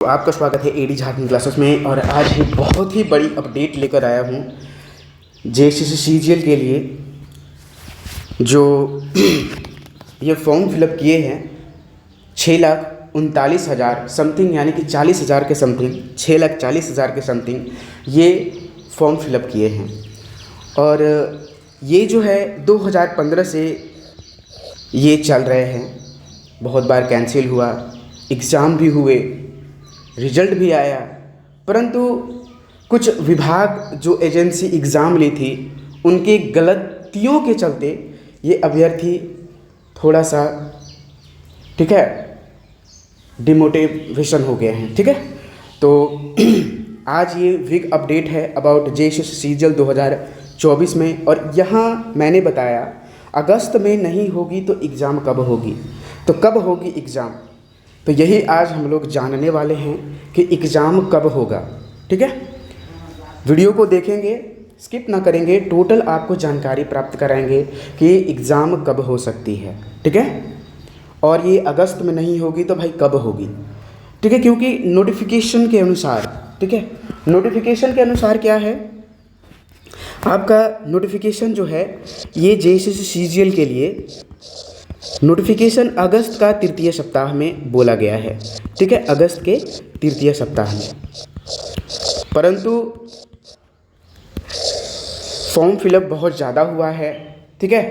तो आपका स्वागत है एडी झारखंड क्लासेस में। और आज एक बहुत ही बड़ी अपडेट लेकर आया हूँ जेएसएससी सीजीएल के लिए। जो ये फॉर्म फिलअप किए हैं 6,39,000 समथिंग, यानी कि 40,000 के समथिंग, 6,40,000 के समथिंग ये फॉर्म फिलअप किए हैं। और ये जो है 2015 से ये चल रहे हैं। बहुत बार कैंसिल हुआ, एग्ज़ाम भी हुए, रिजल्ट भी आया, परंतु कुछ विभाग जो एजेंसी एग्ज़ाम ली थी उनकी गलतियों के चलते ये अभ्यर्थी थोड़ा सा डिमोटिवेशन हो गए हैं। ठीक है, तो आज ये बिग अपडेट है अबाउट जेएसएससी सीजीएल 2024 में। और यहाँ मैंने बताया अगस्त में नहीं होगी तो एग्ज़ाम कब होगी, तो कब होगी एग्ज़ाम, तो यही आज हम लोग जानने वाले हैं कि एग्ज़ाम कब होगा। ठीक है, वीडियो को देखेंगे, स्किप ना करेंगे, टोटल आपको जानकारी प्राप्त कराएंगे कि एग्ज़ाम कब हो सकती है। ठीक है, और ये अगस्त में नहीं होगी तो भाई कब होगी। ठीक है, क्योंकि नोटिफिकेशन के अनुसार, ठीक है, नोटिफिकेशन के अनुसार क्या है, आपका नोटिफिकेशन जो है ये जेएसएससी सीजीएल के लिए नोटिफिकेशन अगस्त का तृतीय सप्ताह में बोला गया है। ठीक है, अगस्त के तृतीय सप्ताह में, परंतु फॉर्म फिलअप बहुत ज़्यादा हुआ है। ठीक है,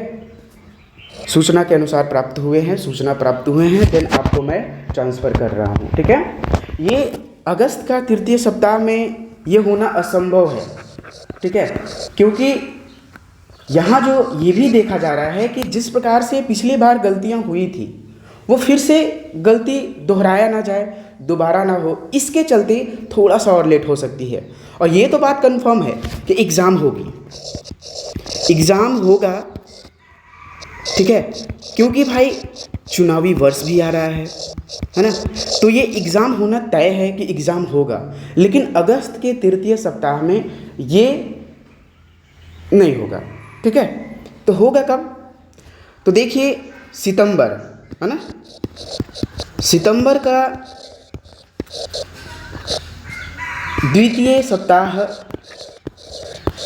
सूचना के अनुसार प्राप्त हुए हैं, सूचना प्राप्त हुए हैं, देन आपको मैं ट्रांसफ़र कर रहा हूँ। ठीक है, ये अगस्त का तृतीय सप्ताह में ये होना असंभव है। ठीक है, क्योंकि यहाँ जो ये भी देखा जा रहा है कि जिस प्रकार से पिछली बार गलतियाँ हुई थी वो फिर से गलती दोहराया ना जाए, दोबारा ना हो, इसके चलते थोड़ा सा और लेट हो सकती है। और ये तो बात कंफर्म है कि एग्ज़ाम होगी, एग्ज़ाम होगा। ठीक है, क्योंकि भाई चुनावी वर्ष भी आ रहा है ना, तो ये एग्ज़ाम होना तय है कि एग्ज़ाम होगा, लेकिन अगस्त के तृतीय सप्ताह में ये नहीं होगा। ठीक है, तो होगा कब, तो देखिए सितंबर, है ना, सितंबर का द्वितीय सप्ताह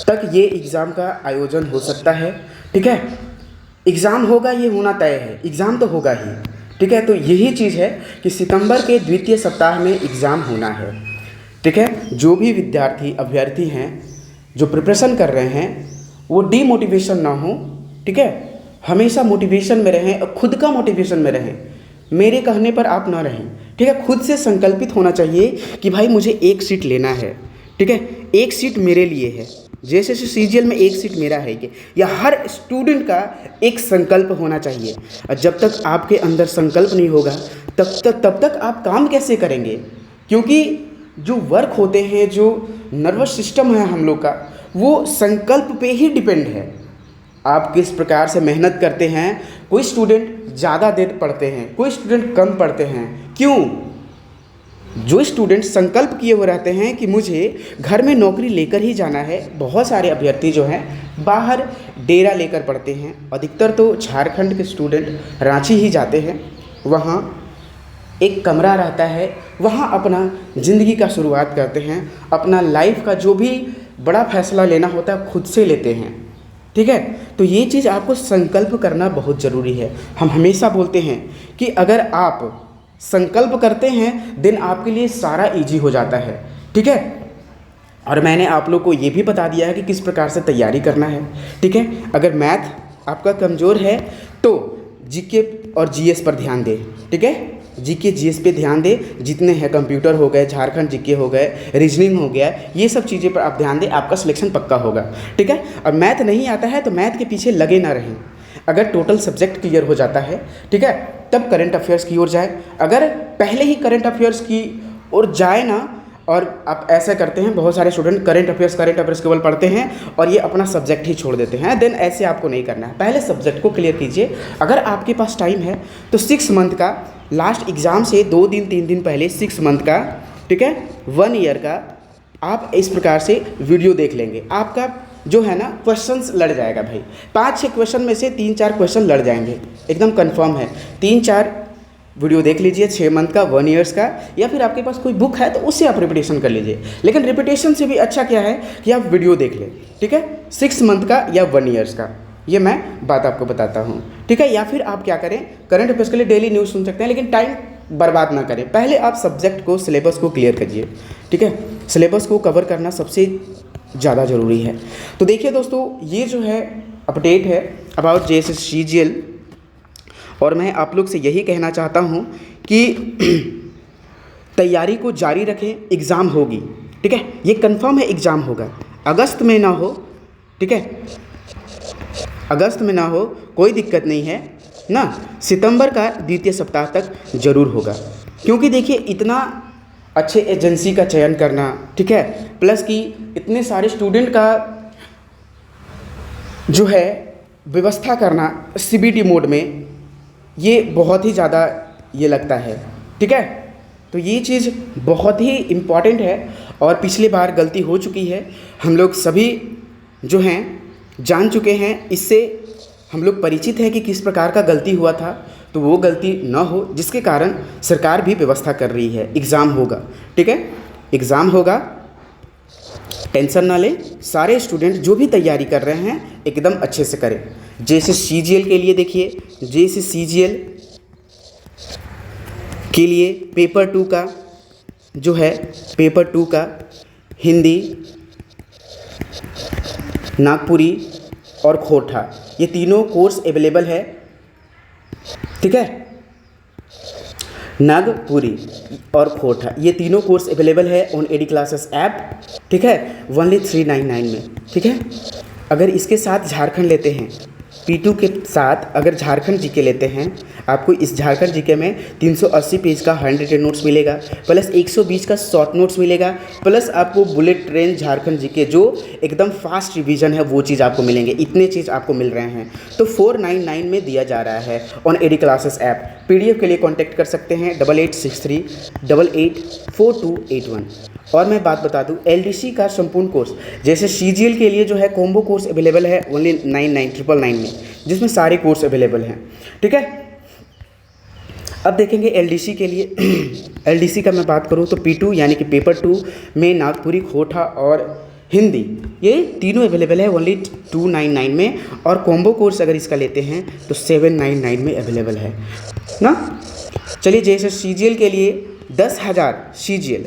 तक ये एग्ज़ाम का आयोजन हो सकता है। ठीक है, एग्ज़ाम होगा, ये होना तय है, एग्ज़ाम तो होगा ही। ठीक है, तो यही चीज़ है कि सितंबर के द्वितीय सप्ताह में एग्ज़ाम होना है। ठीक है, जो भी विद्यार्थी अभ्यर्थी हैं जो प्रिपरेशन कर रहे हैं वो डीमोटिवेशन ना हो। ठीक है, हमेशा मोटिवेशन में रहें और खुद का मोटिवेशन में रहें, मेरे कहने पर आप ना रहें। ठीक है, खुद से संकल्पित होना चाहिए कि भाई मुझे एक सीट लेना है। ठीक है, एक सीट मेरे लिए है, जेएसएससी सीजीएल में एक सीट मेरा है ये, या हर स्टूडेंट का एक संकल्प होना चाहिए। और जब तक आपके अंदर संकल्प नहीं होगा तब तक आप काम कैसे करेंगे, क्योंकि जो वर्क होते हैं, जो नर्वस सिस्टम है हम लोग का, वो संकल्प पे ही डिपेंड है। आप किस प्रकार से मेहनत करते हैं, कोई स्टूडेंट ज़्यादा देर पढ़ते हैं, कोई स्टूडेंट कम पढ़ते हैं। क्यों? जो स्टूडेंट संकल्प किए हुए रहते हैं कि मुझे घर में नौकरी लेकर ही जाना है, बहुत सारे अभ्यर्थी जो हैं बाहर डेरा लेकर पढ़ते हैं। अधिकतर तो झारखंड के स्टूडेंट रांची ही जाते हैं, वहाँ एक कमरा रहता है, वहाँ अपना ज़िंदगी का शुरुआत करते हैं, अपना लाइफ का जो भी बड़ा फैसला लेना होता है खुद से लेते हैं। ठीक है, तो ये चीज़ आपको संकल्प करना बहुत ज़रूरी है। हम हमेशा बोलते हैं कि अगर आप संकल्प करते हैं देन आपके लिए सारा इजी हो जाता है। ठीक है, और मैंने आप लोग को ये भी बता दिया है कि किस प्रकार से तैयारी करना है। ठीक है, अगर मैथ आपका कमज़ोर है तो जीके और जीएस पर ध्यान दें। ठीक है, जीके जीएस पे ध्यान दें, जितने हैं कंप्यूटर हो गए, झारखंड जीके हो गए, रीजनिंग हो गया, ये सब चीज़ें पर आप ध्यान दें, आपका सिलेक्शन पक्का होगा। ठीक है, और मैथ नहीं आता है तो मैथ के पीछे लगे ना रहें। अगर टोटल सब्जेक्ट क्लियर हो जाता है, ठीक है, तब करंट अफेयर्स की ओर जाए। अगर पहले ही करंट अफेयर्स की ओर जाए ना, और आप ऐसा करते हैं, बहुत सारे स्टूडेंट करंट अफेयर्स केवल पढ़ते हैं और ये अपना सब्जेक्ट ही छोड़ देते हैं, देन ऐसे आपको नहीं करना है। पहले सब्जेक्ट को क्लियर कीजिए। अगर आपके पास टाइम है तो 6 मंथ का, लास्ट एग्ज़ाम से 2 दिन 3 दिन पहले 6 मंथ का, ठीक है, 1 ईयर का आप इस प्रकार से वीडियो देख लेंगे। आपका जो है ना क्वेश्चंस लड़ जाएगा भाई। 5-6 क्वेश्चन में से 3-4 क्वेश्चन लड़ जाएंगे, एकदम कंफर्म है। 3-4 वीडियो देख लीजिए 6 मंथ का, 1 ईयर्स का, या फिर आपके पास कोई बुक है तो उससे आप रिपीटेशन कर लीजिए। लेकिन रिपीटेशन से भी अच्छा क्या है कि आप वीडियो देख लें, ठीक है, 6 मंथ का या 1 ईयर्स का, ये मैं बात आपको बताता हूँ, ठीक है। या फिर आप क्या करें, करंट अफेयर्स के लिए डेली न्यूज़ सुन सकते हैं, लेकिन टाइम बर्बाद ना करें। पहले आप सब्जेक्ट को, सिलेबस को क्लियर करिए, ठीक है। सिलेबस को कवर करना सबसे ज़्यादा ज़रूरी है। तो देखिए दोस्तों, ये जो है अपडेट है अबाउट JSS CGL, और मैं आप लोग से यही कहना चाहता हूँ कि तैयारी को जारी रखें, एग्ज़ाम होगी, ठीक है, ये कंफर्म है एग्ज़ाम होगा। अगस्त में ना हो, ठीक है, अगस्त में ना हो कोई दिक्कत नहीं है ना, सितंबर का द्वितीय सप्ताह तक ज़रूर होगा। क्योंकि देखिए इतना अच्छे एजेंसी का चयन करना, ठीक है, प्लस कि इतने सारे स्टूडेंट का जो है व्यवस्था करना CBT मोड में, ये बहुत ही ज़्यादा ये लगता है, ठीक है। तो ये चीज़ बहुत ही इम्पॉर्टेंट है, और पिछली बार गलती हो चुकी है, हम लोग सभी जो हैं जान चुके हैं, इससे हम लोग परिचित हैं कि किस प्रकार का गलती हुआ था। तो वो गलती ना हो, जिसके कारण सरकार भी व्यवस्था कर रही है, एग्ज़ाम होगा, ठीक है, एग्ज़ाम होगा, टेंशन ना लें। सारे स्टूडेंट जो भी तैयारी कर रहे हैं एकदम अच्छे से करें। JSS CGL के लिए देखिए, JSS CGL के लिए पेपर 2 का जो है, पेपर 2 का हिंदी, नागपुरी और खोटा, ये तीनों कोर्स अवेलेबल है, ठीक है, नागपुरी और खोटा, ये तीनों कोर्स अवेलेबल है ऑन AD क्लासेस ऐप, ठीक है, ओनली 399 में, ठीक है। अगर इसके साथ झारखंड लेते हैं, P2 के साथ अगर झारखंड GK लेते हैं, आपको इस झारखंड GK में 380 पेज का हैंड रिटन नोट्स मिलेगा, प्लस 120 का शॉर्ट नोट्स मिलेगा, प्लस आपको बुलेट ट्रेन झारखंड GK जो एकदम फास्ट रिवीजन है वो चीज़ आपको मिलेंगे। इतने चीज़ आपको मिल रहे हैं, तो 499 में दिया जा रहा है on AD classes app. PDF के लिए कॉन्टैक्ट कर सकते हैं 8863884281। और मैं बात बता दूं, LDC का संपूर्ण कोर्स जैसे CGL के लिए जो है कॉम्बो कोर्स अवेलेबल है ओनली 99999 में, जिसमें सारे कोर्स अवेलेबल हैं, ठीक है। अब देखेंगे LDC के लिए LDC का मैं बात करूं तो P2 यानी कि पेपर 2 में नागपुरी, खोटा और हिंदी, ये तीनों अवेलेबल है ओनली 299 में, और कॉम्बो कोर्स अगर इसका लेते हैं तो 799 में अवेलेबल है ना। चलिए JSS CGL के लिए 10,000 CGL,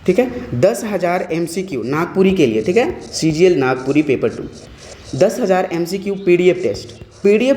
ठीक है, 10,000 MCQ नागपुरी के लिए, ठीक है, CGL Nagpuri paper 2, 10,000 MCQ PDF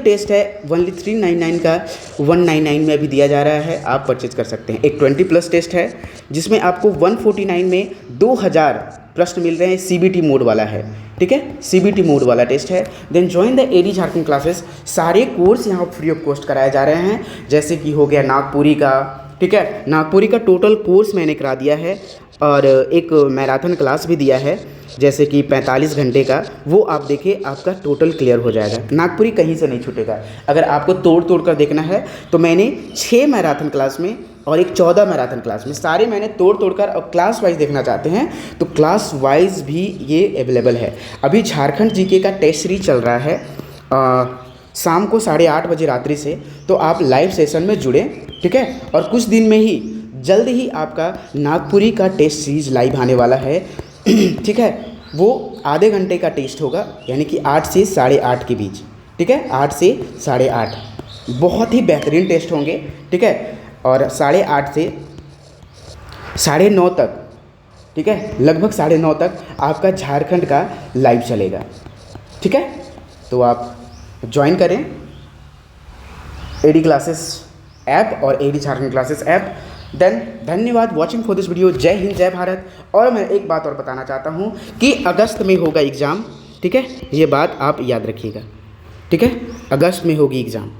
test है ओनली 399 का 199 में अभी दिया जा रहा है, आप परचेज कर सकते हैं। एक 20+ टेस्ट है जिसमें आपको 149 में 2000 प्रश्न मिल रहे हैं, CBT मोड वाला है, ठीक है, CBT मोड वाला टेस्ट है। Then join the AD Jharkhand classes, सारे कोर्स यहाँ फ्री ऑफ कॉस्ट कराए जा रहे हैं, जैसे कि हो गया नागपुरी का, ठीक है, नागपुरी का टोटल कोर्स मैंने करा दिया है, और एक मैराथन क्लास भी दिया है जैसे कि 45 घंटे का, वो आप देखिए आपका टोटल क्लियर हो जाएगा। नागपुरी कहीं से नहीं छूटेगा। अगर आपको तोड़ कर देखना है तो मैंने 6 मैराथन क्लास में और एक 14 मैराथन क्लास में, सारे मैंने तोड़ कर, और क्लास वाइज देखना चाहते हैं तो क्लास वाइज भी ये अवेलेबल है। अभी झारखंड GK का टेस्ट सीरीज चल रहा है शाम को 8:30 बजे रात्रि से, तो आप लाइव सेशन में जुड़ें, ठीक है। और कुछ दिन में ही, जल्द ही आपका नागपुरी का टेस्ट सीरीज लाइव आने वाला है ठीक है, वो आधे घंटे का टेस्ट होगा, यानी कि 8 से 8:30 के बीच, ठीक है, 8 से 8:30, बहुत ही बेहतरीन टेस्ट होंगे, ठीक है, और 8:30 से 9:30 तक, ठीक है, लगभग 9:30 तक आपका झारखंड का लाइव चलेगा, ठीक है। तो आप ज्वाइन करें AD क्लासेस ऐप और AD Jharkhand classes app. Then धन्यवाद वॉचिंग फॉर दिस वीडियो। जय हिंद, जय भारत। और मैं एक बात और बताना चाहता हूँ कि अगस्त में होगा एग्ज़ाम, ठीक है, ये बात आप याद रखिएगा, ठीक है, अगस्त में होगी एग्ज़ाम,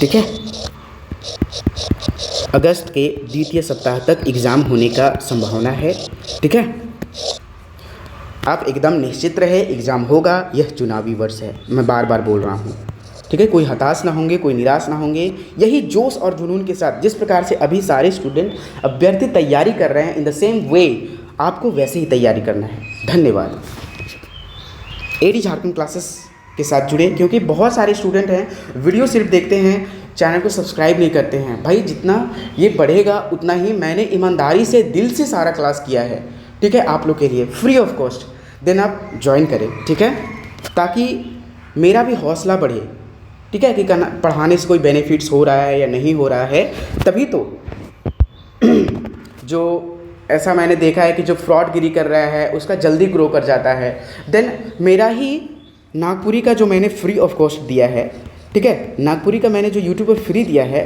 ठीक है, अगस्त के द्वितीय सप्ताह तक एग्ज़ाम होने का संभावना है, ठीक है। आप एकदम निश्चित रहे, एग्ज़ाम होगा, यह चुनावी वर्ष है, मैं बार बार बोल रहा हूँ, ठीक है। कोई हताश ना होंगे, कोई निराश ना होंगे, यही जोश और जुनून के साथ जिस प्रकार से अभी सारे स्टूडेंट अभ्यर्थी तैयारी कर रहे हैं, इन द सेम वे आपको वैसे ही तैयारी करना है। धन्यवाद। AD झारखंड क्लासेस के साथ जुड़े, क्योंकि बहुत सारे स्टूडेंट हैं वीडियो सिर्फ देखते हैं, चैनल को सब्सक्राइब नहीं करते हैं। भाई जितना ये बढ़ेगा उतना ही मैंने ईमानदारी से दिल से सारा क्लास किया है, ठीक है, आप लोग के लिए फ्री ऑफ कॉस्ट। देन आप ज्वाइन करें, ठीक है, ताकि मेरा भी हौसला बढ़े, ठीक है, कि पढ़ाने से कोई बेनिफिट्स हो रहा है या नहीं हो रहा है। तभी तो जो ऐसा मैंने देखा है कि जो फ्रॉडगिरी कर रहा है उसका जल्दी ग्रो कर जाता है। देन मेरा ही नागपुरी का जो मैंने फ्री ऑफ कॉस्ट दिया है, ठीक है, नागपुरी का मैंने जो यूट्यूब पर फ्री दिया है,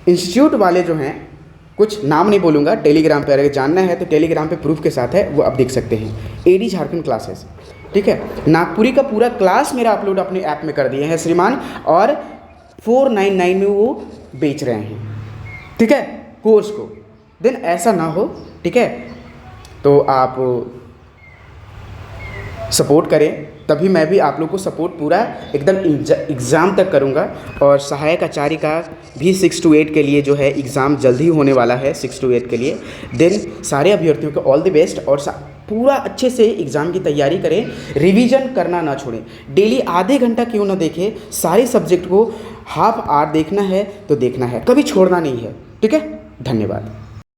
इंस्टीट्यूट वाले जो हैं, कुछ नाम नहीं बोलूँगा, टेलीग्राम पे अगर जानना है तो टेलीग्राम पे प्रूफ के साथ है, वो आप देख सकते हैं, एडी झारखंड क्लासेस, ठीक है। नागपुरी का पूरा क्लास मेरा अपलोड अपने ऐप में कर दिए हैं श्रीमान, और 499 में वो बेच रहे हैं, ठीक है, कोर्स को। देन ऐसा ना हो, ठीक है, तो आप सपोर्ट करें, तभी मैं भी आप लोग को सपोर्ट पूरा एकदम एग्ज़ाम तक करूँगा। और सहायक आचार्य का भी 6 to 8 के लिए जो है एग्ज़ाम जल्द ही होने वाला है, 6 to 8 के लिए। देन सारे अभ्यर्थियों को ऑल द बेस्ट, और पूरा अच्छे से एग्ज़ाम की तैयारी करें, रिवीजन करना ना छोड़ें, डेली आधे घंटा क्यों ना देखें, सारे सब्जेक्ट को हाफ आवर देखना है तो देखना है, कभी छोड़ना नहीं है, ठीक है। धन्यवाद।